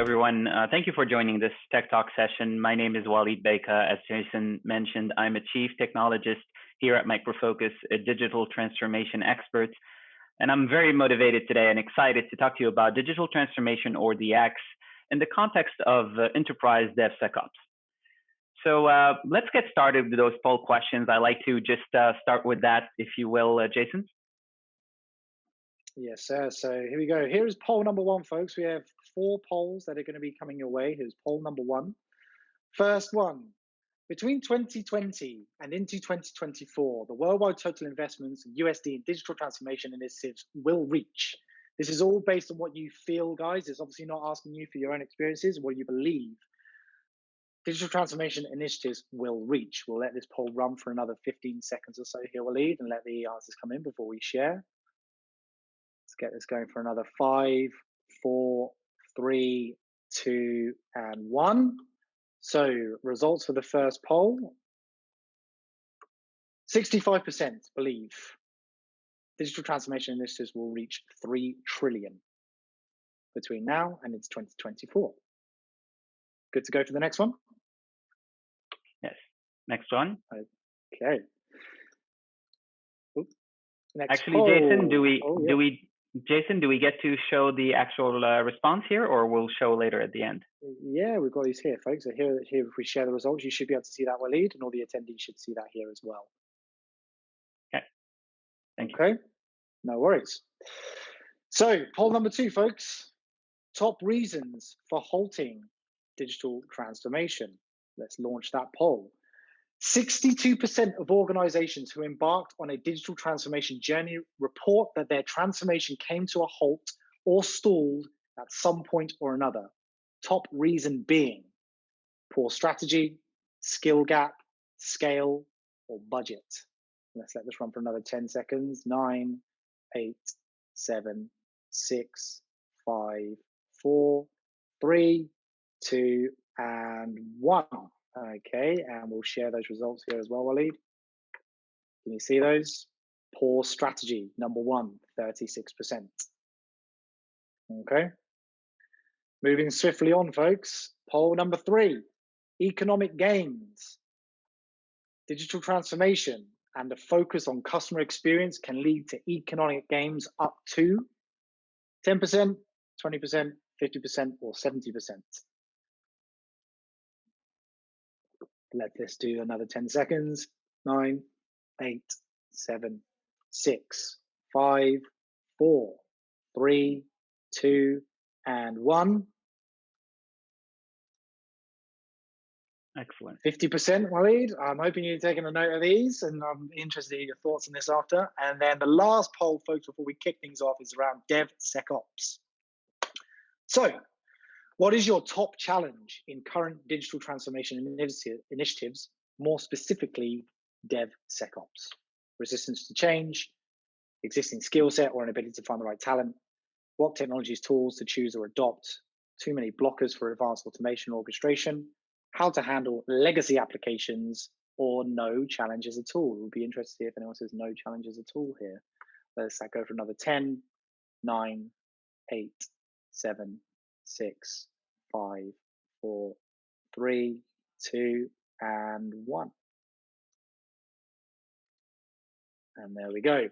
everyone. Thank you for joining this Tech Talk session. My name is Walid Hbeika. As Jason mentioned, I'm a chief technologist here at Micro Focus, a digital transformation expert. And I'm very motivated today and excited to talk to you about digital transformation, or DX, in the context of enterprise DevSecOps. So let's get started with those poll questions. I like to just start with that, if you will, Jason. Yes, sir. So here we go. Here is poll number one, folks. We have 4 polls that are going to be coming your way. Here's poll number one. First one. Between 2020 and into 2024, the worldwide total investments in USD and digital transformation initiatives will reach. This is all based on what you feel, guys. It's obviously not asking you for your own experiences, what you believe. Digital transformation initiatives will reach. We'll let this poll run for another 15 seconds or so here, Walid, and let the answers come in before we share. Let's get this going for another 5, 4, 3, 2, and 1. So results for the first poll. 65% believe digital transformation initiatives will reach 3 trillion between now and into 2024. Good to go for the next one? Yes, next one. Okay. Oops. Next Actually, poll. Jason, do we get to show the actual response here, or we'll show later at the end? Yeah, we've got these here, folks. So here, if we share the results, you should be able to see that, Walid, and all the attendees should see that here as well. Okay. Thank you. Okay, no worries. So poll number 2, folks. Top reasons for halting digital transformation. Let's launch that poll. 62% of organizations who embarked on a digital transformation journey report that their transformation came to a halt or stalled at some point or another. Top reason being poor strategy, skill gap, scale, or budget. Let's let this run for another 10 seconds. 9, 8, 7, 6, 5, 4, 3, 2, and 1. Okay, and we'll share those results here as well, Walid. Can you see those? Poor strategy, number 1, 36%. Okay. Moving swiftly on, folks. Poll number 3, economic gains. Digital transformation and a focus on customer experience can lead to economic gains up to 10%, 20%, 50%, or 70%. Let this do another 10 seconds. 9, 8, 7, 6, 5, 4, 3, 2, and 1. Excellent. 50%, Walid. I'm hoping you're taking a note of these, and I'm interested in your thoughts on this after. And then the last poll, folks, before we kick things off, is around DevSecOps. So, what is your top challenge in current digital transformation initiatives, more specifically DevSecOps? Resistance to change, existing skill set or inability to find the right talent, what technologies, tools to choose or adopt, too many blockers for advanced automation orchestration, how to handle legacy applications, or no challenges at all. We'll be interested to see if anyone says no challenges at all here. Let's go for another 10, 9, 8, 7, 6, 5, 4, 3, 2, and 1. And there we go.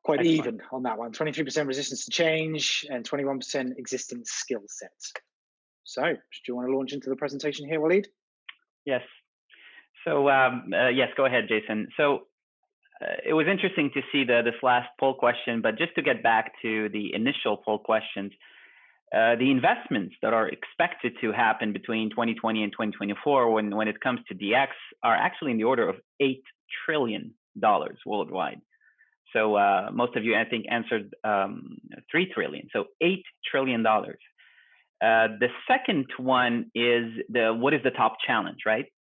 Quite Excellent. even on that one. 23% resistance to change and 21% existing skill set. So, do you want to launch into the presentation here, Walid? Yes. So, yes, go ahead, Jason. So, it was interesting to see this last poll question, but just to get back to the initial poll questions, the investments that are expected to happen between 2020 and 2024 when it comes to DX are actually in the order of $8 trillion worldwide. So most of you, I think, answered 3 trillion. So $8 trillion. The second one is what is the top challenge, right?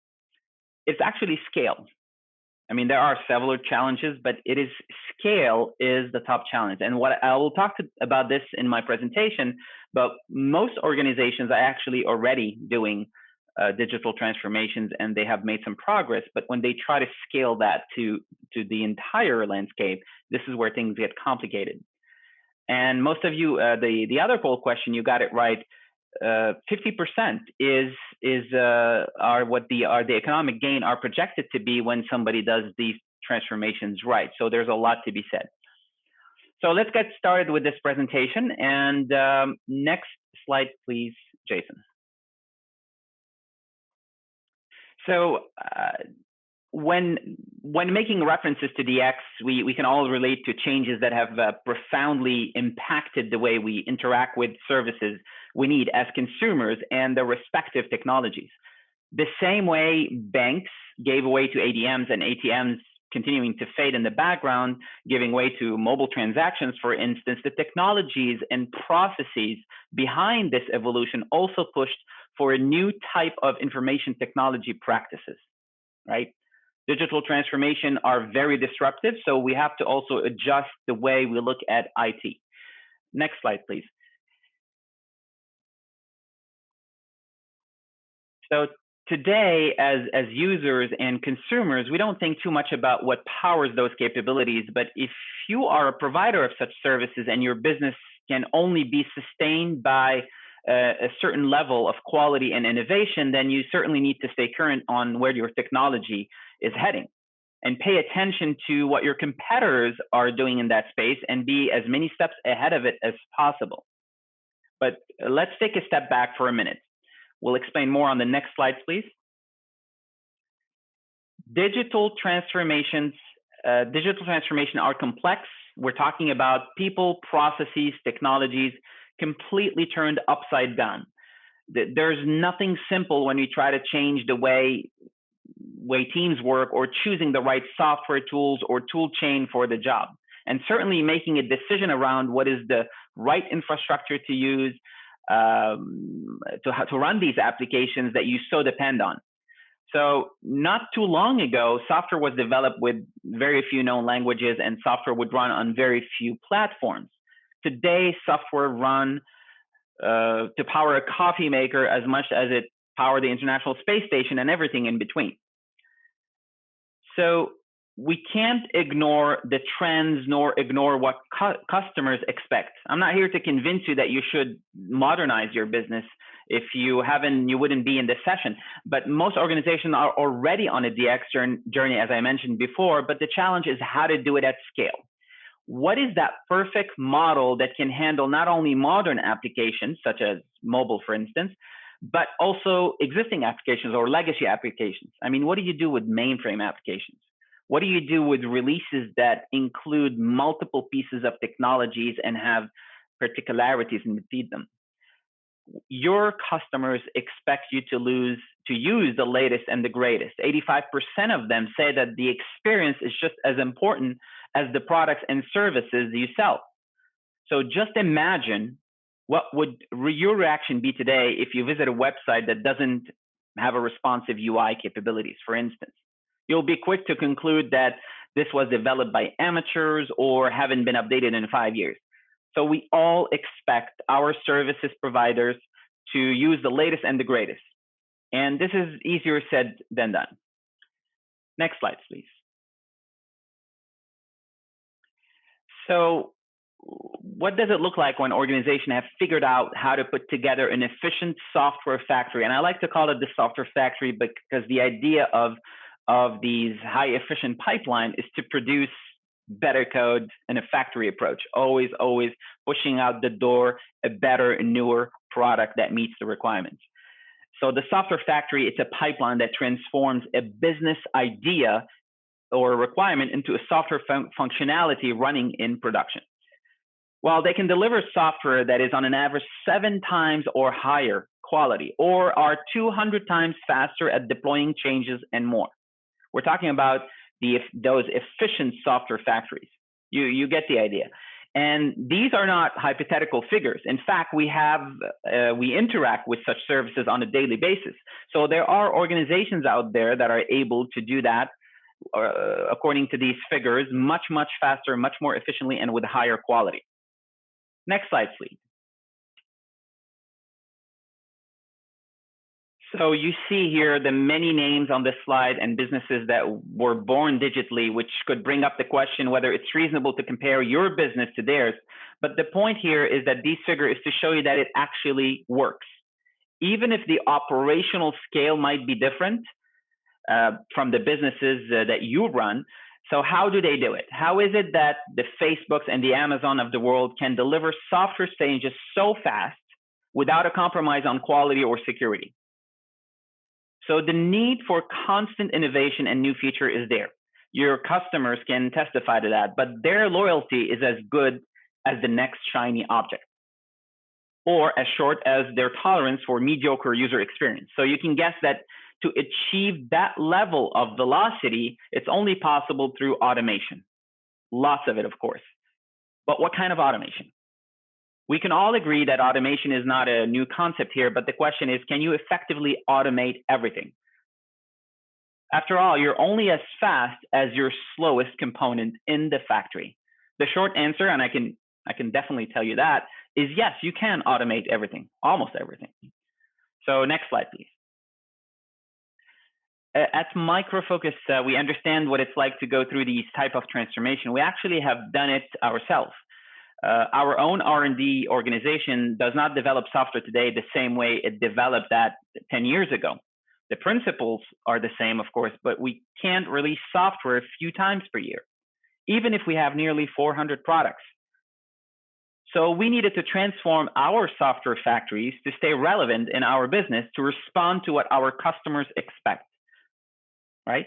It's actually scale. I mean, there are several challenges, but scale is the top challenge. And what I will talk about this in my presentation, but most organizations are actually already doing digital transformations and they have made some progress. But when they try to scale that to the entire landscape, this is where things get complicated. And most of you, the other poll question, you got it right. 50% are the economic gain are projected to be when somebody does these transformations right. So there's a lot to be said. So let's get started with this presentation. And next slide, please, Jason. So when making references to DX, we can all relate to changes that have profoundly impacted the way we interact with services we need as consumers and their respective technologies. The same way banks gave way to ADMs and ATMs continuing to fade in the background, giving way to mobile transactions, for instance, the technologies and processes behind this evolution also pushed for a new type of information technology practices, right? Digital transformation are very disruptive, so we have to also adjust the way we look at IT. Next slide, please. So today, as users and consumers, we don't think too much about what powers those capabilities, but if you are a provider of such services and your business can only be sustained by a certain level of quality and innovation, then you certainly need to stay current on where your technology is heading and pay attention to what your competitors are doing in that space and be as many steps ahead of it as possible. But let's take a step back for a minute. We'll explain more on the next slide, please. Digital transformation are complex. We're talking about people, processes, technologies completely turned upside down. There's nothing simple when we try to change the way teams work or choosing the right software tools or tool chain for the job. And certainly making a decision around what is the right infrastructure to use to run these applications that you so depend on. So not too long ago, software was developed with very few known languages and software would run on very few platforms. Today, software run to power a coffee maker as much as it power the International Space Station and everything in between. So we can't ignore the trends nor ignore what customers expect. I'm not here to convince you that you should modernize your business. If you haven't, you wouldn't be in this session. But most organizations are already on a DX journey, as I mentioned before, but the challenge is how to do it at scale. What is that perfect model that can handle not only modern applications, such as mobile, for instance, but also existing applications or legacy applications? I mean, what do you do with mainframe applications? What do you do with releases that include multiple pieces of technologies and have particularities and feed them? Your customers expect you to use the latest and the greatest. 85% of them say that the experience is just as important as the products and services you sell. So just imagine what would your reaction be today if you visit a website that doesn't have a responsive UI capabilities, for instance. You'll be quick to conclude that this was developed by amateurs or haven't been updated in 5 years. So we all expect our services providers to use the latest and the greatest. And this is easier said than done. Next slide, please. So what does it look like when organizations have figured out how to put together an efficient software factory? And I like to call it the software factory because the idea of these high efficient pipeline is to produce better code and a factory approach, always pushing out the door a better, newer product that meets the requirements. So the software factory, it's a pipeline that transforms a business idea or a requirement into a software functionality running in production. While they can deliver software that is on an average 7 times or higher quality, or are 200 times faster at deploying changes and more. We're talking about those efficient software factories. You get the idea. And these are not hypothetical figures. In fact, we interact with such services on a daily basis. So there are organizations out there that are able to do that according to these figures, much faster, much more efficiently, and with higher quality. Next slide, please. So you see here the many names on this slide and businesses that were born digitally, which could bring up the question whether it's reasonable to compare your business to theirs. But the point here is that these figures is to show you that it actually works. even if the operational scale might be different from the businesses that you run. So how do they do it? How is it that the Facebooks and the Amazon of the world can deliver software changes so fast without a compromise on quality or security? So the need for constant innovation and new feature is there. Your customers can testify to that, but their loyalty is as good as the next shiny object, or as short as their tolerance for mediocre user experience. So you can guess that to achieve that level of velocity, it's only possible through automation. Lots of it, of course. But what kind of automation? We can all agree that automation is not a new concept here, but the question is, can you effectively automate everything? After all, you're only as fast as your slowest component in the factory. The short answer, and I can definitely tell you that, is yes, you can automate everything, almost everything. So next slide, please. At Micro Focus, we understand what it's like to go through these type of transformation. We actually have done it ourselves. Our own R&D organization does not develop software today the same way it developed that 10 years ago. The principles are the same, of course, but we can't release software a few times per year, even if we have nearly 400 products. So we needed to transform our software factories to stay relevant in our business, to respond to what our customers expect, right?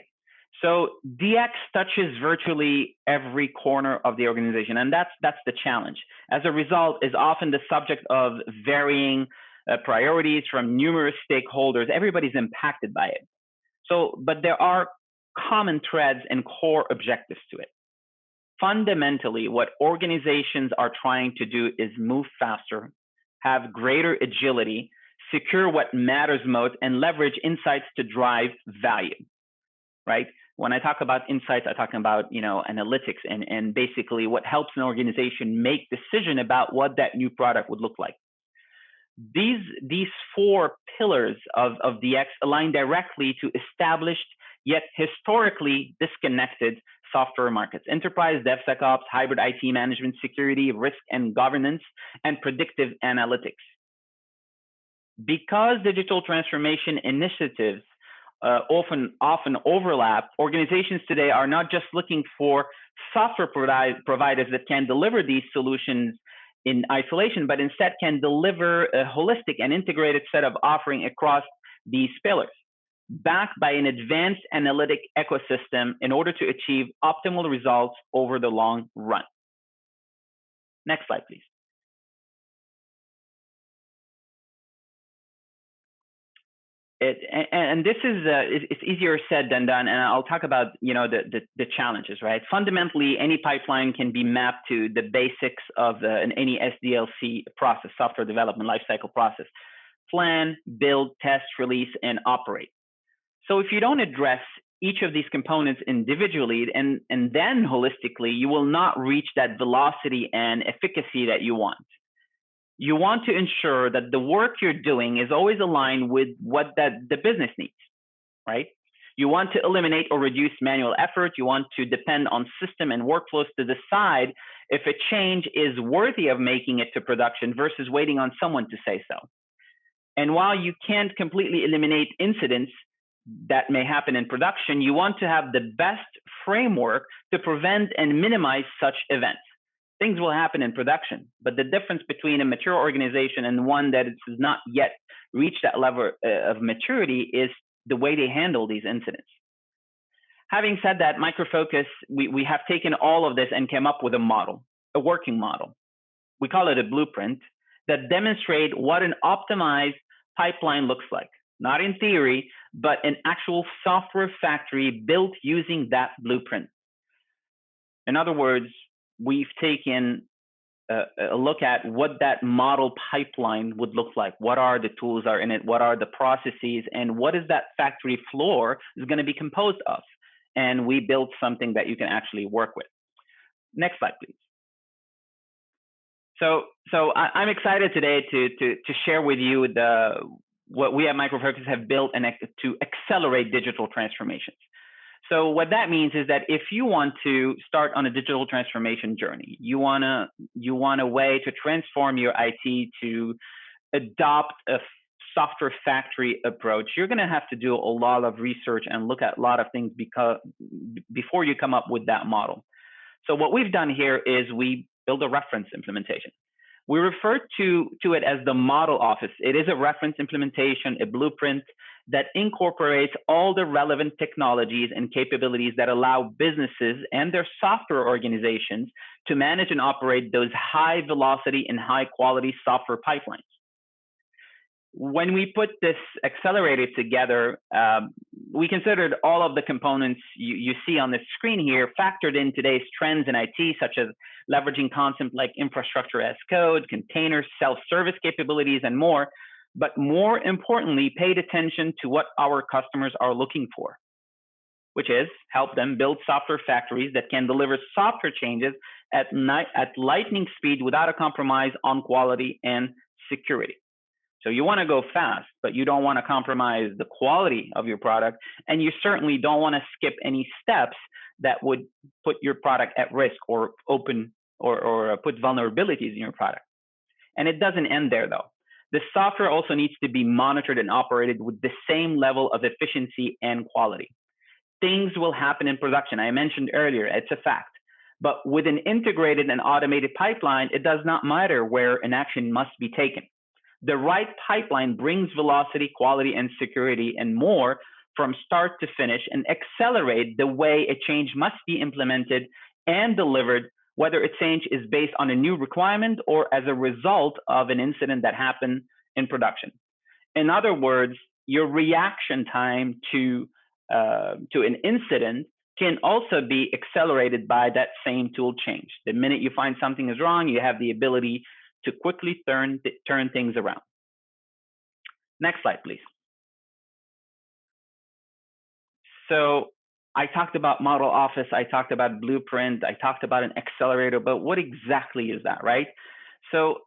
So DX touches virtually every corner of the organization, and that's the challenge. As a result, is often the subject of varying priorities from numerous stakeholders. Everybody's impacted by it. So, but there are common threads and core objectives to it. Fundamentally, what organizations are trying to do is move faster, have greater agility, secure what matters most, and leverage insights to drive value, right? When I talk about insights, I'm talking about, analytics and basically what helps an organization make decision about what that new product would look like. These four pillars of DX align directly to established yet historically disconnected software markets: enterprise, DevSecOps, hybrid IT management, security, risk and governance, and predictive analytics. Because digital transformation initiatives often overlap, organizations today are not just looking for software providers that can deliver these solutions in isolation, but instead can deliver a holistic and integrated set of offering across these pillars, backed by an advanced analytic ecosystem in order to achieve optimal results over the long run. Next slide, please. And this is it's easier said than done, and I'll talk about the challenges, right? Fundamentally, any pipeline can be mapped to the basics of any SDLC process, software development lifecycle process: plan, build, test, release, and operate. So if you don't address each of these components individually and then holistically, you will not reach that velocity and efficacy that you want. You want to ensure that the work you're doing is always aligned with what the business needs, right? You want to eliminate or reduce manual effort. You want to depend on system and workflows to decide if a change is worthy of making it to production versus waiting on someone to say so. And while you can't completely eliminate incidents that may happen in production, you want to have the best framework to prevent and minimize such events. Things will happen in production, but the difference between a mature organization and one that has not yet reached that level of maturity is the way they handle these incidents. Having said that, Micro Focus, we have taken all of this and came up with a model, a working model. We call it a blueprint that demonstrates what an optimized pipeline looks like. Not in theory, but an actual software factory built using that blueprint. In other words, we've taken a look at what that model pipeline would look like. What are the tools are in it? What are the processes? And what is that factory floor is going to be composed of? And we built something that you can actually work with. Next slide, please. So I'm excited today to share with you what we at Micro Focus have built to accelerate digital transformations. So what that means is that if you want to start on a digital transformation journey, you want a way to transform your IT to adopt a software factory approach, you're going to have to do a lot of research and look at a lot of things before you come up with that model. So what we've done here is we build a reference implementation. We refer to it as the model office. It is a reference implementation, a blueprint that incorporates all the relevant technologies and capabilities that allow businesses and their software organizations to manage and operate those high velocity and high quality software pipelines. When we put this accelerator together, we considered all of the components you see on the screen here factored in today's trends in IT, such as leveraging concepts like infrastructure as code, containers, self-service capabilities, and more. But more importantly, paid attention to what our customers are looking for, which is help them build software factories that can deliver software changes at lightning speed without a compromise on quality and security. So you want to go fast, but you don't want to compromise the quality of your product, and you certainly don't want to skip any steps that would put your product at risk or open or put vulnerabilities in your product. And it doesn't end there, though. The software also needs to be monitored and operated with the same level of efficiency and quality. Things will happen in production. I mentioned earlier, it's a fact. But with an integrated and automated pipeline, it does not matter where an action must be taken. The right pipeline brings velocity, quality, and security and more from start to finish and accelerate the way a change must be implemented and delivered, whether a change is based on a new requirement or as a result of an incident that happened in production. In other words, your reaction time to an incident can also be accelerated by that same tool change. The minute you find something is wrong, you have the ability to quickly turn things around. Next slide, please. So I talked about model office, I talked about blueprint, I talked about an accelerator, but what exactly is that, right? So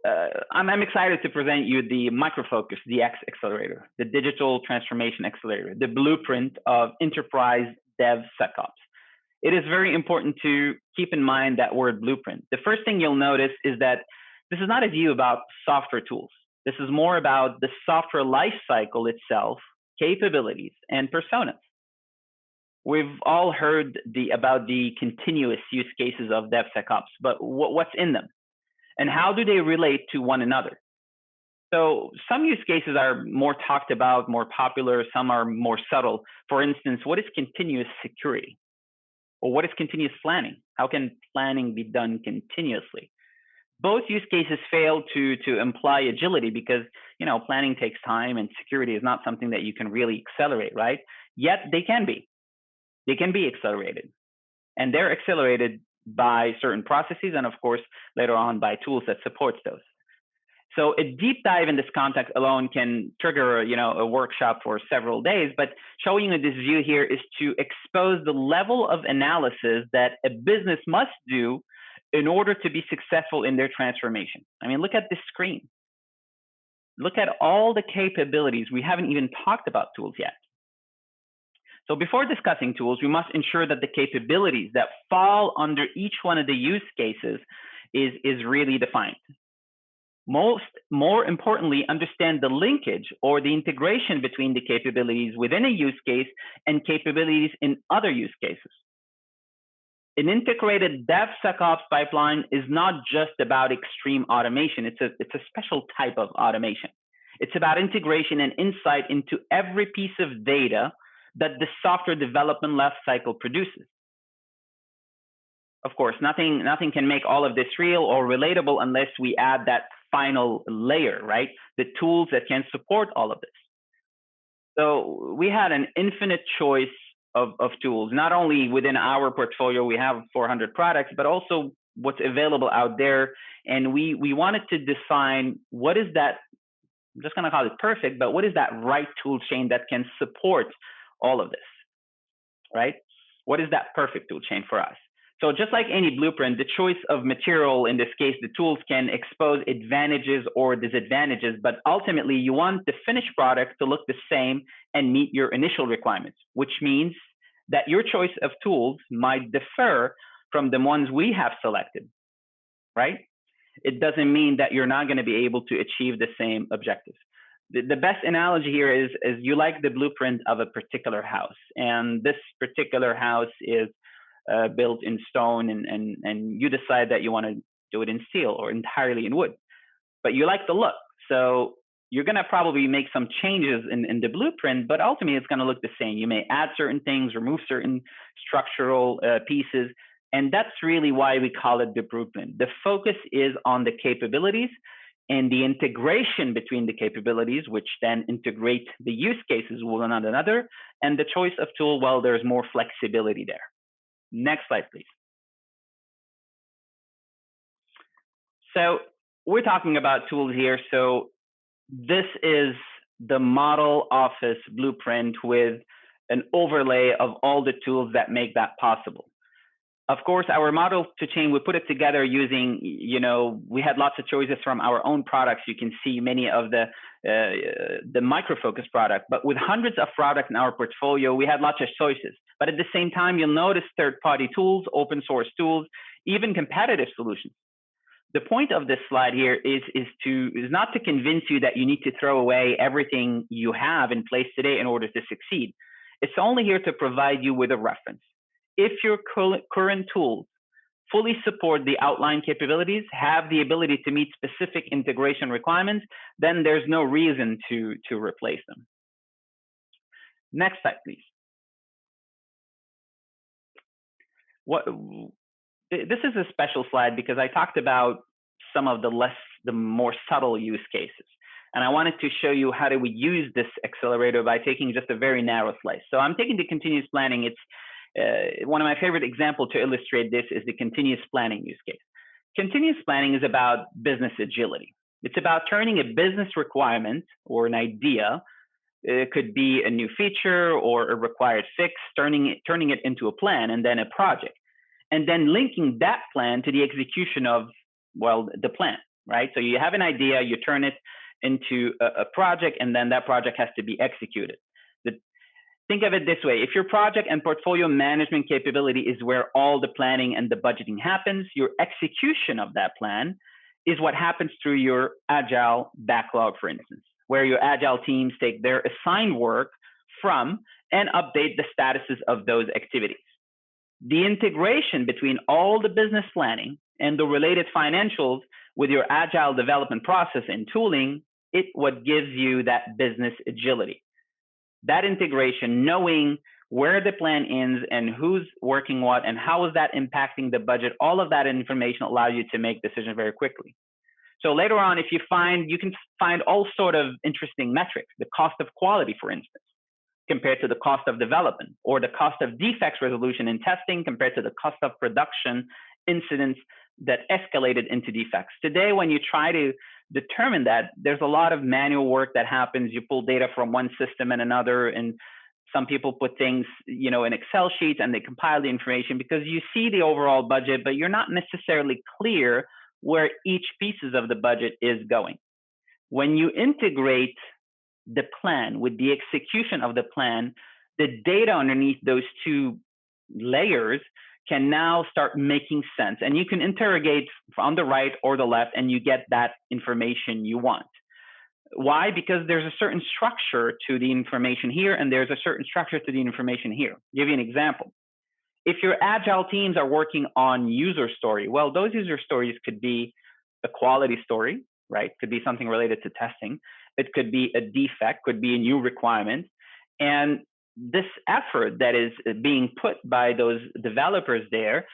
I'm excited to present you the Microfocus DX Accelerator, the Digital Transformation Accelerator, the blueprint of enterprise DevSecOps. It is very important to keep in mind that word blueprint. The first thing you'll notice is that this is not a view about software tools. This is more about the software lifecycle itself, capabilities, and personas. We've all heard about the continuous use cases of DevSecOps, but what's in them? And how do they relate to one another? So some use cases are more talked about, more popular, some are more subtle. For instance, what is continuous security? Or what is continuous planning? How can planning be done continuously? Both use cases fail to imply agility because, planning takes time and security is not something that you can really accelerate, right? Yet they can be. They can be accelerated. And they're accelerated by certain processes and, of course, later on by tools that supports those. So a deep dive in this context alone can trigger, a workshop for several days, but showing you this view here is to expose the level of analysis that a business must do in order to be successful in their transformation. I mean, look at this screen. Look at all the capabilities. We haven't even talked about tools yet. So before discussing tools, we must ensure that the capabilities that fall under each one of the use cases is really defined. More importantly, understand the linkage or the integration between the capabilities within a use case and capabilities in other use cases. An integrated DevSecOps pipeline is not just about extreme automation. It's a special type of automation. It's about integration and insight into every piece of data that the software development life cycle produces. Of course, nothing can make all of this real or relatable unless we add that final layer, right? The tools that can support all of this. So we had an infinite choice of tools, not only within our portfolio, we have 400 products, but also what's available out there. And we wanted to define what is that, I'm just going to call it perfect, but what is that right tool chain that can support all of this, right? What is that perfect tool chain for us? So just like any blueprint, the choice of material, in this case, the tools can expose advantages or disadvantages, but ultimately you want the finished product to look the same and meet your initial requirements, which means that your choice of tools might differ from the ones we have selected, right? It doesn't mean that you're not going to be able to achieve the same objectives. the best analogy here is you like the blueprint of a particular house, and this particular house is built in stone, and you decide that you want to do it in steel or entirely in wood, but you like the look. So you're going to probably make some changes in the blueprint, but ultimately it's going to look the same. You may add certain things, remove certain structural pieces, and that's really why we call it the blueprint. The focus is on the capabilities and the integration between the capabilities, which then integrate the use cases with one another, and the choice of tool, well, there's more flexibility there. Next slide, please. So we're talking about tools here. So this is the model office blueprint with an overlay of all the tools that make that possible. Of course, our model to chain, we put it together using, we had lots of choices from our own products. You can see many of the Micro Focus product, but with hundreds of products in our portfolio, we had lots of choices. But at the same time, you'll notice third-party tools, open source tools, even competitive solutions. The point of this slide here is not to convince you that you need to throw away everything you have in place today in order to succeed. It's only here to provide you with a reference. If your current tools fully support the outlined capabilities, have the ability to meet specific integration requirements, then there's no reason to replace them. Next slide, please. This is a special slide because I talked about some of the more subtle use cases. And I wanted to show you how do we use this accelerator by taking just a very narrow slice. So I'm taking the continuous planning. It's one of my favorite examples to illustrate this is the continuous planning use case. Continuous planning is about business agility. It's about turning a business requirement or an idea. It could be a new feature or a required fix, turning it into a plan and then a project, and then linking that plan to the execution of, well, the plan, right? So you have an idea, you turn it into a project, and then that project has to be executed. Think of it this way. If your project and portfolio management capability is where all the planning and the budgeting happens, your execution of that plan is what happens through your agile backlog, for instance, where your agile teams take their assigned work from and update the statuses of those activities. The integration between all the business planning and the related financials with your agile development process and tooling, it what gives you that business agility. That integration, knowing where the plan ends and who's working what and how is that impacting the budget, all of that information allows you to make decisions very quickly. So later on, you can find all sort of interesting metrics, the cost of quality, for instance, compared to the cost of development, or the cost of defects resolution and testing compared to the cost of production incidents that escalated into defects. Today, when you try to determine that, there's a lot of manual work that happens. You pull data from one system and another, and some people put things, in Excel sheets, and they compile the information because you see the overall budget, but you're not necessarily clear where each pieces of the budget is going. When you integrate the plan with the execution of the plan, the data underneath those two layers can now start making sense. And you can interrogate on the right or the left, and you get that information you want. Why? Because there's a certain structure to the information here, and there's a certain structure to the information here. I'll give you an example. If your agile teams are working on user story, well, those user stories could be a quality story, right? Could be something related to testing. It could be a defect, could be a new requirement. And this effort that is being put by those developers there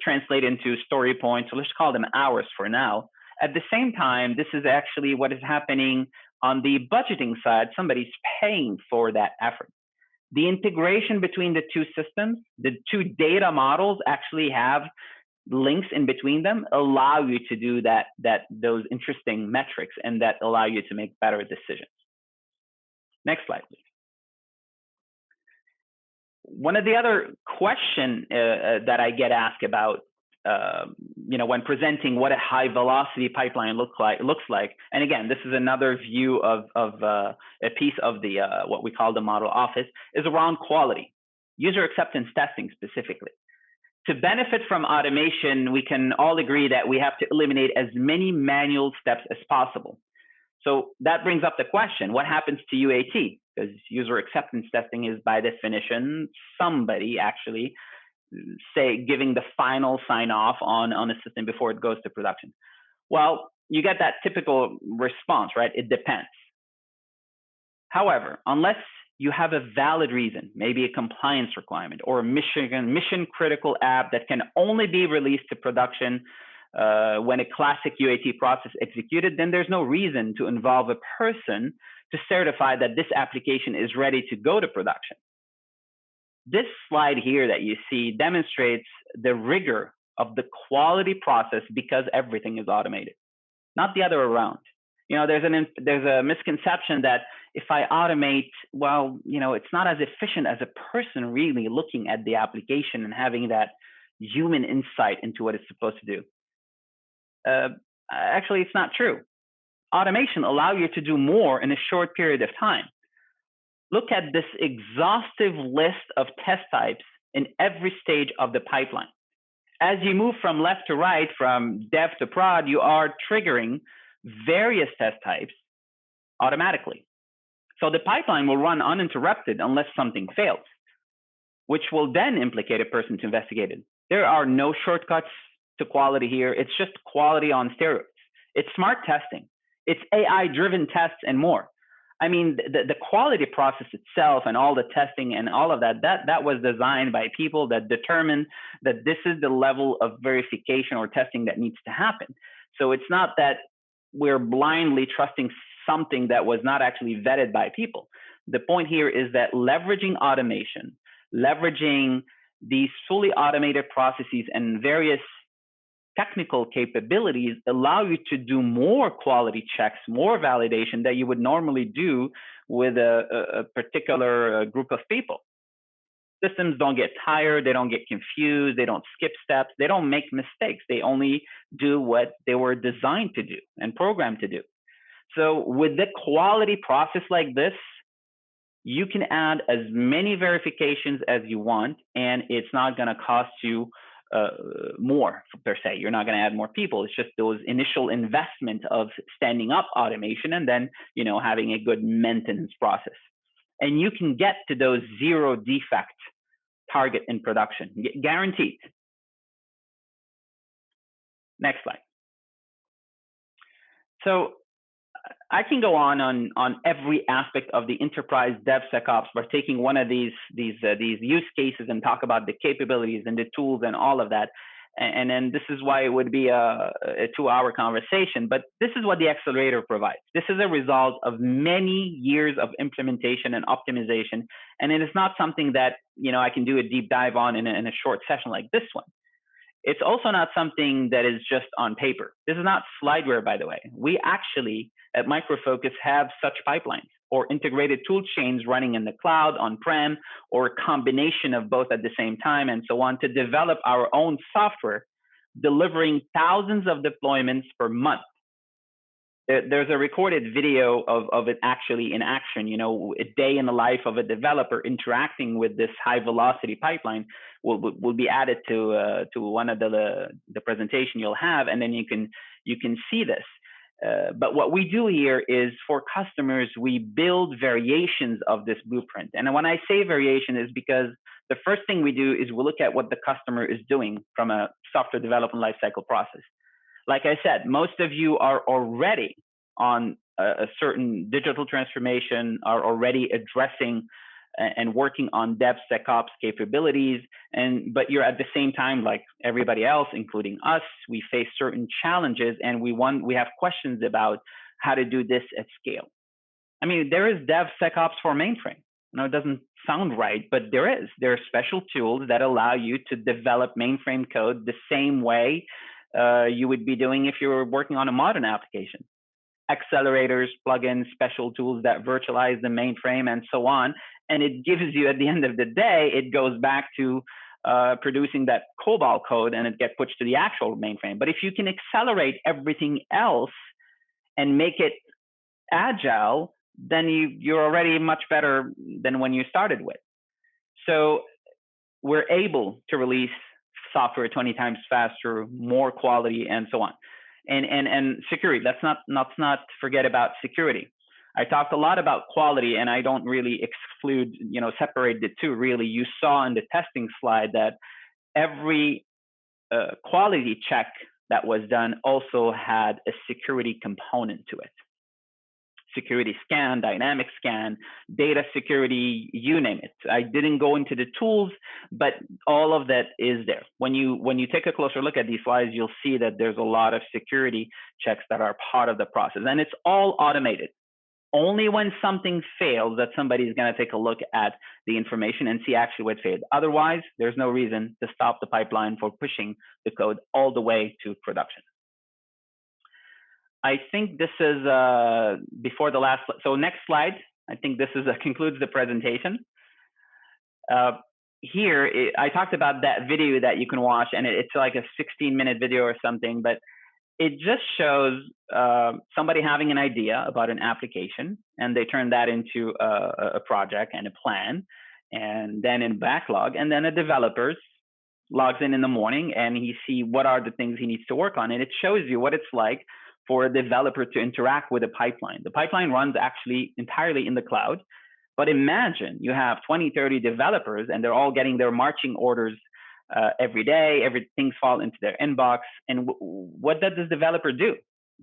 translate into story points. So let's call them hours for now. At the same time, this is actually what is happening on the budgeting side. Somebody's paying for that effort. The integration between the two systems, the two data models actually have links in between them, allow you to do those interesting metrics, and that allow you to make better decisions. Next slide, please. One of the other questions that I get asked about, when presenting what a high velocity pipeline looks like, and again, this is another view of a piece of the what we call the model office, is around quality, user acceptance testing specifically. To benefit from automation, we can all agree that we have to eliminate as many manual steps as possible. So that brings up the question, what happens to UAT? Because user acceptance testing is by definition somebody actually giving the final sign off on a system before it goes to production. Well, you get that typical response, right? It depends. However, unless you have a valid reason, maybe a compliance requirement or a mission critical app that can only be released to production when a classic UAT process executed, then there's no reason to involve a person to certify that this application is ready to go to production. This slide here that you see demonstrates the rigor of the quality process because everything is automated, not the other way around. There's a misconception that if I automate, well, it's not as efficient as a person really looking at the application and having that human insight into what it's supposed to do. Actually, it's not true. Automation allows you to do more in a short period of time. Look at this exhaustive list of test types in every stage of the pipeline. As you move from left to right, from dev to prod, you are triggering various test types automatically. So the pipeline will run uninterrupted unless something fails, which will then implicate a person to investigate it. There are no shortcuts to quality here. It's just quality on steroids. It's smart testing. It's AI-driven tests and more. I mean, the quality process itself and all the testing and all of that was designed by people that determined that this is the level of verification or testing that needs to happen. So it's not that we're blindly trusting something that was not actually vetted by people. The point here is that leveraging automation, leveraging these fully automated processes and various technical capabilities allow you to do more quality checks, more validation that you would normally do with a particular group of people. Systems don't get tired, they don't get confused, they don't skip steps, they don't make mistakes. They only do what they were designed to do and programmed to do. So with the quality process like this, you can add as many verifications as you want, and it's not going to cost you more per se. You're not going to add more people. It's just those initial investment of standing up automation and then, having a good maintenance process. And you can get to those zero defect target in production, guaranteed. Next slide. So I can go on every aspect of the enterprise DevSecOps by taking one of these use cases and talk about the capabilities and the tools and all of that. And then this is why it would be a 2-hour conversation. But this is what the Accelerator provides. This is a result of many years of implementation and optimization. And it is not something that I can do a deep dive on in a short session like this one. It's also not something that is just on paper. This is not slideware, by the way. We actually, at Micro Focus, have such pipelines or integrated tool chains running in the cloud, on-prem, or a combination of both at the same time, and so on, to develop our own software, delivering thousands of deployments per month. There's a recorded video of it actually in action, a day in the life of a developer interacting with this high velocity pipeline will be added to one of the presentation you'll have, and then you can see this. But what we do here is for customers, we build variations of this blueprint. And when I say variation is because the first thing we do is we look at what the customer is doing from a software development lifecycle process. Like I said, most of you are already on a certain digital transformation, are already addressing and working on DevSecOps capabilities, but you're at the same time, like everybody else, including us, we face certain challenges, and we have questions about how to do this at scale. I mean, there is DevSecOps for mainframe. It doesn't sound right, but there are special tools that allow you to develop mainframe code the same way you would be doing if you were working on a modern application. Accelerators, plugins, special tools that virtualize the mainframe, and so on. And it gives you, at the end of the day, it goes back to producing that COBOL code, and it gets pushed to the actual mainframe. But if you can accelerate everything else and make it agile, then you're already much better than when you started with. So we're able to release software 20 times faster, more quality, and so on. And security. Let's not forget about security. I talked a lot about quality, and I don't really exclude, separate the two. Really, you saw in the testing slide that every quality check that was done also had a security component to it. Security scan, dynamic scan, data security, you name it. I didn't go into the tools, but all of that is there. When you take a closer look at these slides, you'll see that there's a lot of security checks that are part of the process, and it's all automated. Only when something fails that somebody is going to take a look at the information and see actually what failed. Otherwise, there's no reason to stop the pipeline for pushing the code all the way to production. I think this is before the last. So next slide. I think this is concludes the presentation. Here, I talked about that video that you can watch, and it's like a 16-minute video or something, but it just shows somebody having an idea about an application, and they turn that into a project and a plan, and then in backlog, and then a developer logs in the morning, and he sees what are the things he needs to work on, and it shows you what it's like for a developer to interact with a pipeline. The pipeline runs actually entirely in the cloud, but imagine you have 20, 30 developers, and they're all getting their marching orders every day. Everything's fall into their inbox. And what does this developer do?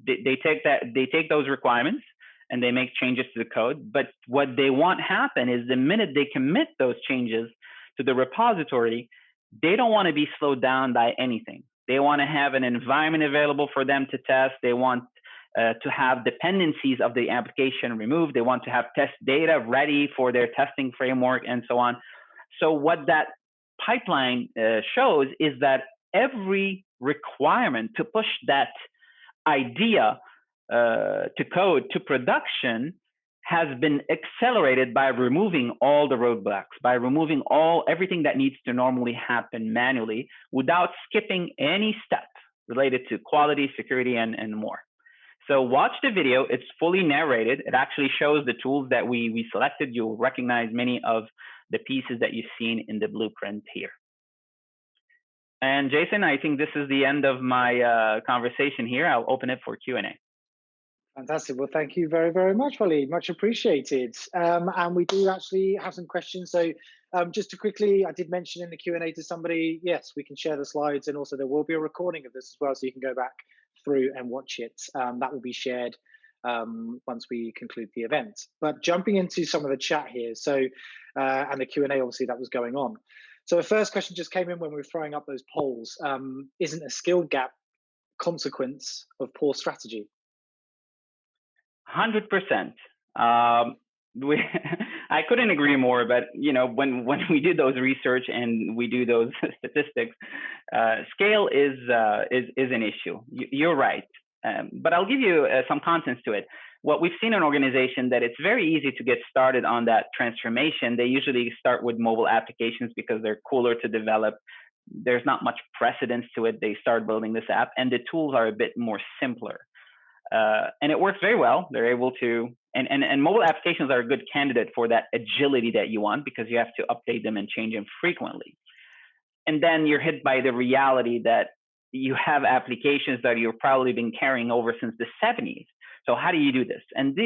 They take those requirements and they make changes to the code. But what they want happen is the minute they commit those changes to the repository, they don't want to be slowed down by anything. They want to have an environment available for them to test. They want to have dependencies of the application removed. They want to have test data ready for their testing framework and so on. So what that pipeline shows is that every requirement to push that idea to code to production has been accelerated by removing all the roadblocks, by removing everything that needs to normally happen manually without skipping any step related to quality, security, and more. So watch the video. It's fully narrated. It actually shows the tools that we selected. You'll recognize many of the pieces that you've seen in the blueprint here. And Jason, I think this is the end of my conversation here. I'll open it for Q&A. Fantastic. Well, thank you very, very much, Walid. Much appreciated. And we do actually have some questions. So just to quickly, I did mention in the Q&A to somebody, yes, we can share the slides, and also there will be a recording of this as well, so you can go back through and watch it. That will be shared once we conclude the event. But jumping into some of the chat here, so and the Q&A obviously that was going on. So the first question just came in when we were throwing up those polls. Isn't a skill gap consequence of poor strategy? 100%. I couldn't agree more, but when we do those research and we do those statistics, scale is an issue. You're right, but I'll give you some context to it. What we've seen in an organization that it's very easy to get started on that transformation. They usually start with mobile applications because they're cooler to develop. There's not much precedence to it. They start building this app, and the tools are a bit more simpler. And it works very well. They're able to, and mobile applications are a good candidate for that agility that you want, because you have to update them and change them frequently. And then you're hit by the reality that you have applications that you've probably been carrying over since the 70s. So how do you do this? And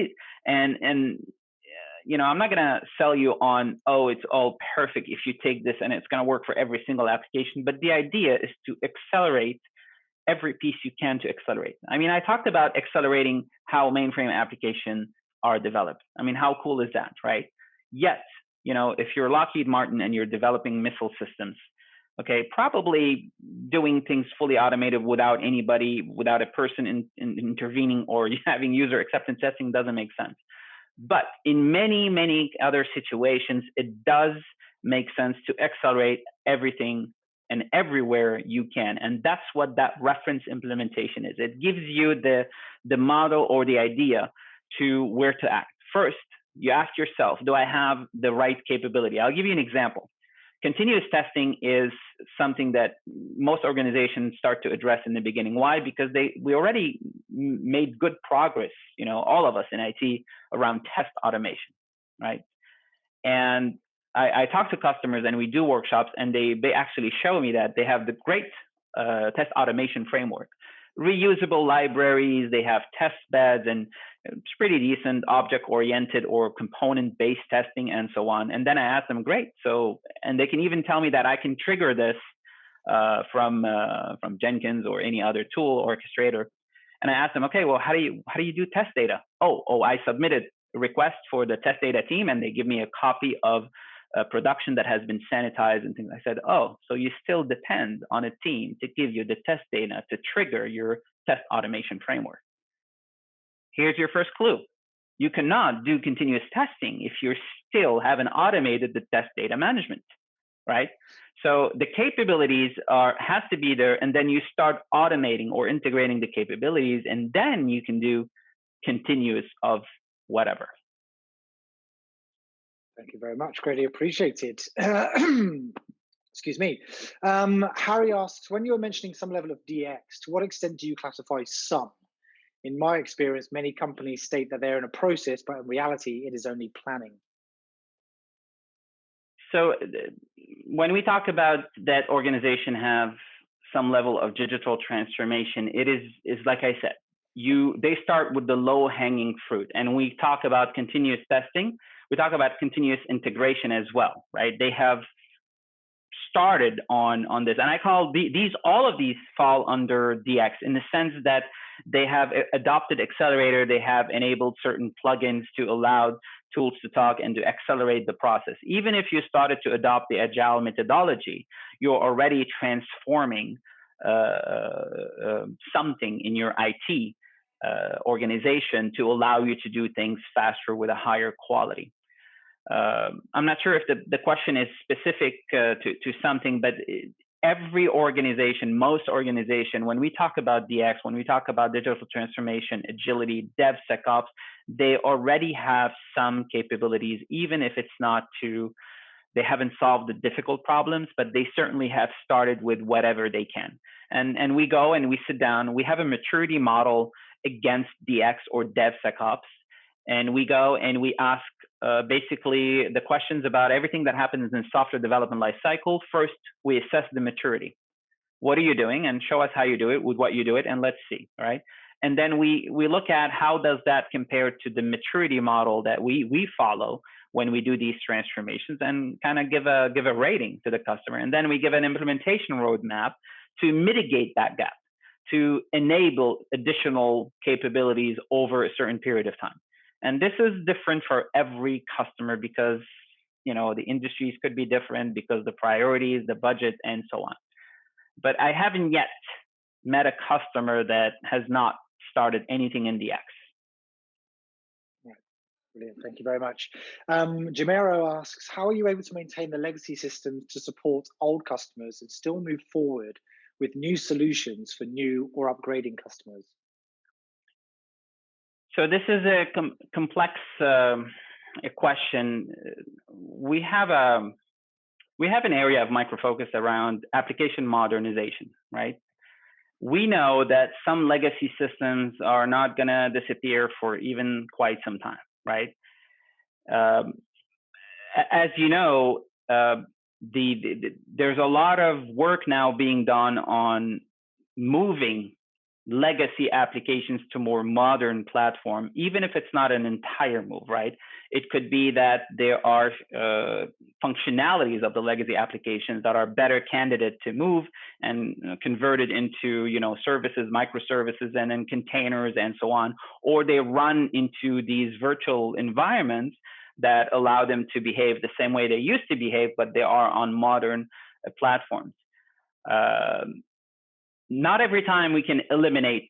I'm not going to sell you on, oh, it's all perfect if you take this and it's going to work for every single application. But the idea is to accelerate every piece you can to accelerate. I mean, I talked about accelerating how mainframe applications are developed. I mean, how cool is that, right? Yet, if you're Lockheed Martin and you're developing missile systems, okay, probably doing things fully automated without anybody, without a person intervening or having user acceptance testing doesn't make sense. But in many, many other situations, it does make sense to accelerate everything and everywhere you can. And that's what that reference implementation is. It gives you the model or the idea to where to act. First, you ask yourself, do I have the right capability? I'll give you an example. Continuous testing is something that most organizations start to address in the beginning. Why? Because we already made good progress, all of us in IT, around test automation, right? And I talk to customers and we do workshops, and they actually show me that they have the great test automation framework. reusable libraries, they have test beds, and it's pretty decent object-oriented or component-based testing and so on. And then I asked them, great, so, and they can even tell me that I can trigger this from Jenkins or any other tool, orchestrator. And I asked them, okay, well, how do you do test data? Oh, I submitted a request for the test data team, and they give me a copy of production that has been sanitized and things. I said, oh, so you still depend on a team to give you the test data to trigger your test automation framework. Here's your first clue. You cannot do continuous testing if you still haven't automated the test data management, right? So the capabilities has to be there, and then you start automating or integrating the capabilities, and then you can do continuous of whatever. Thank you very much. Greatly appreciated. Excuse me. Harry asks, when you were mentioning some level of DX, to what extent do you classify some? In my experience, many companies state that they're in a process, but in reality, it is only planning. So when we talk about that organization have some level of digital transformation, it is like I said, they start with the low-hanging fruit, and we talk about continuous testing. We talk about continuous integration as well, right? They have started on this, and I call all of these fall under DX in the sense that they have adopted Accelerator. They have enabled certain plugins to allow tools to talk and to accelerate the process. Even if you started to adopt the agile methodology, you're already transforming something in your IT organization to allow you to do things faster with a higher quality. I'm not sure if the question is specific to something, but every organization, most organization, when we talk about DX, when we talk about digital transformation, agility, DevSecOps, they already have some capabilities, even if it's not they haven't solved the difficult problems, but they certainly have started with whatever they can. And we go and we sit down, we have a maturity model against DX or DevSecOps, and we go and we ask basically the questions about everything that happens in software development lifecycle. First, we assess the maturity. What are you doing? And show us how you do it with what you do it, and let's see, right? And then we look at how does that compare to the maturity model that we follow when we do these transformations, and kind of give a rating to the customer. And then we give an implementation roadmap to mitigate that gap, to enable additional capabilities over a certain period of time. And this is different for every customer because, the industries could be different because the priorities, the budget, and so on. But I haven't yet met a customer that has not started anything in DX. Right. Brilliant. Thank you very much. Jamero asks, how are you able to maintain the legacy systems to support old customers and still move forward with new solutions for new or upgrading customers? So this is a complex question. We have an area of micro-focus around application modernization, right? We know that some legacy systems are not going to disappear for even quite some time, right? As you know, there's a lot of work now being done on moving legacy applications to more modern platform, even if it's not an entire move, right? It could be that there are functionalities of the legacy applications that are better candidate to move and converted into, services, microservices, and then containers and so on, or they run into these virtual environments that allow them to behave the same way they used to behave, but they are on modern platforms. Not every time we can eliminate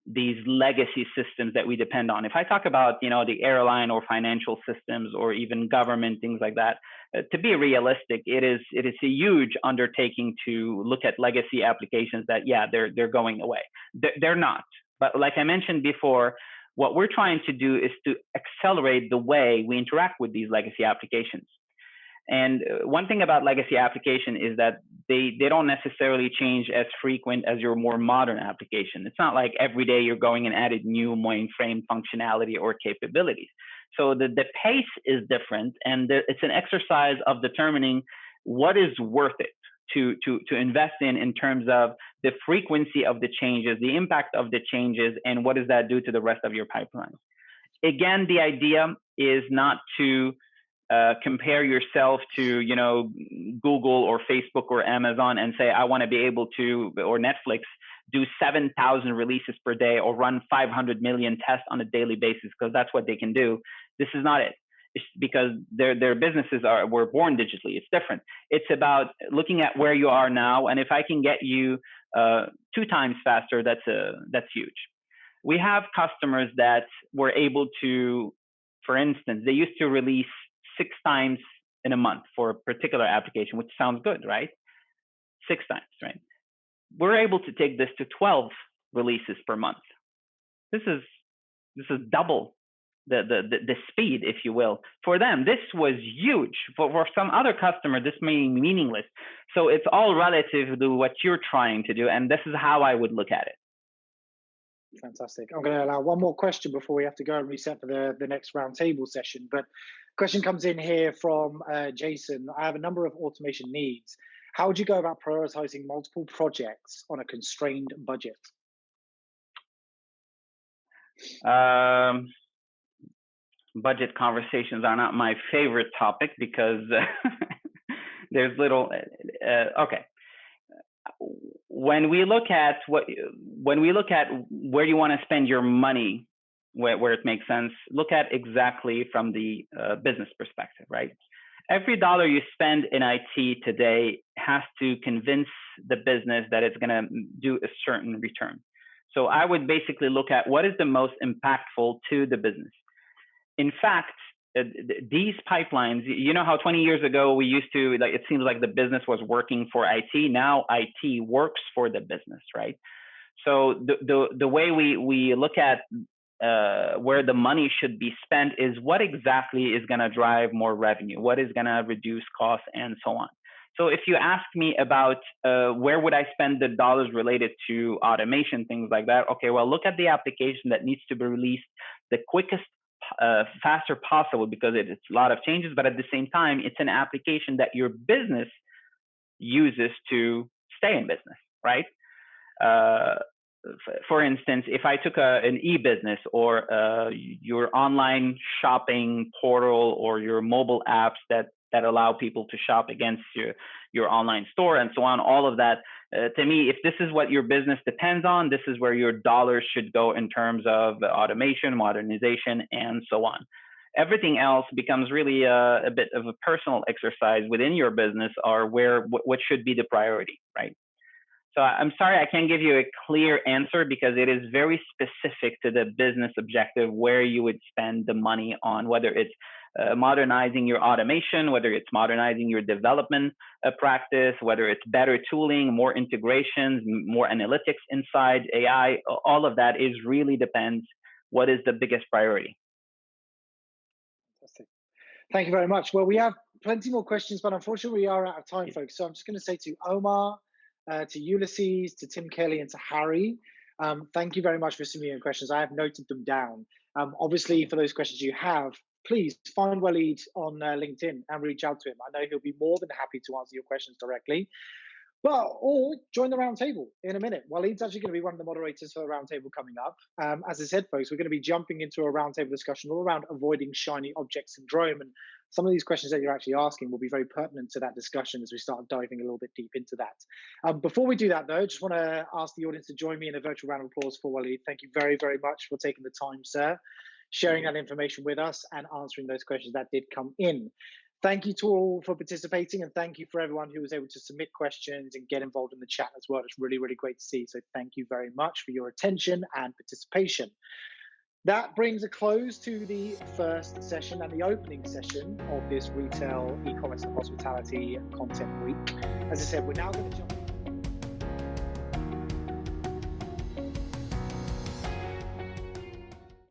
these legacy systems that we depend on. If I talk about, the airline or financial systems or even government, things like that, to be realistic, it is a huge undertaking to look at legacy applications that, they're going away. They're not. But like I mentioned before, what we're trying to do is to accelerate the way we interact with these legacy applications. And one thing about legacy application is that they don't necessarily change as frequent as your more modern application. It's not like every day you're going and adding new mainframe functionality or capabilities. So the pace is different, and it's an exercise of determining what is worth it, to invest in terms of the frequency of the changes, the impact of the changes, and what does that do to the rest of your pipeline. Again, the idea is not to compare yourself to, you know, Google or Facebook or Amazon and say, I want to be able to, or Netflix, do 7,000 releases per day or run 500 million tests on a daily basis, because that's what they can do. This is not it. It's because their businesses were born digitally. It's different. It's about looking at where you are now, and if I can get you 2 times faster, that's huge. We have customers that were able to, for instance, they used to release 6 times in a month for a particular application, which sounds good, right? 6 times, right? We're able to take this to 12 releases per month. This is double the speed, if you will. For them, this was huge. For some other customer, this may be meaningless. So it's all relative to what you're trying to do, and this is how I would look at it. Fantastic. I'm going to allow one more question before we have to go and reset for the next roundtable session. But question comes in here from Jason. I have a number of automation needs. How would you go about prioritizing multiple projects on a constrained budget? Budget conversations are not my favorite topic because there's little. Okay. When we look at where you want to spend your money, where it makes sense, look at exactly from the business perspective, right? Every dollar you spend in IT today has to convince the business that it's going to do a certain return. So I would basically look at what is the most impactful to the business. In fact, these pipelines, you know how 20 years ago we used to, like, it seems like the business was working for IT. Now IT works for the business, right? So the way we look at where the money should be spent is what exactly is going to drive more revenue, what is going to reduce costs, and so on. So if you ask me about where would I spend the dollars related to automation, things like that, okay, well, look at the application that needs to be released the quickest, faster possible, because it's a lot of changes, but at the same time, it's an application that your business uses to stay in business, right? For instance, if I took an e-business or your online shopping portal or your mobile apps that allow people to shop against your online store and so on, all of that, to me, if this is what your business depends on, this is where your dollars should go in terms of automation, modernization, and so on. Everything else becomes really a bit of a personal exercise within your business, or what should be the priority, right? So I'm sorry, I can't give you a clear answer because it is very specific to the business objective where you would spend the money on, whether it's modernizing your automation, whether it's modernizing your development practice, whether it's better tooling, more integrations, more analytics inside AI. All of that is really depends what is the biggest priority. Fantastic. Thank you very much. Well, we have plenty more questions, but unfortunately we are out of time, folks. So I'm just going to say to Omar, to Ulysses, to Tim Kelly, and to Harry, thank you very much for submitting your questions. I have noted them down. Obviously, for those questions you have, please find Walid on LinkedIn and reach out to him. I know he'll be more than happy to answer your questions directly. Well, or join the roundtable in a minute. Walid's actually going to be one of the moderators for the roundtable coming up. As I said, folks, we're going to be jumping into a roundtable discussion all around avoiding shiny object syndrome. And some of these questions that you're actually asking will be very pertinent to that discussion as we start diving a little bit deep into that. Before we do that, though, I just want to ask the audience to join me in a virtual round of applause for Walid. Thank you very, very much for taking the time, sir, sharing that information with us and answering those questions that did come in. Thank you to all for participating, and thank you for everyone who was able to submit questions and get involved in the chat as well. It's really, really great to see. So thank you very much for your attention and participation. That brings a close to the first session and the opening session of this retail, e-commerce, and hospitality content week. As I said, we're now going to jump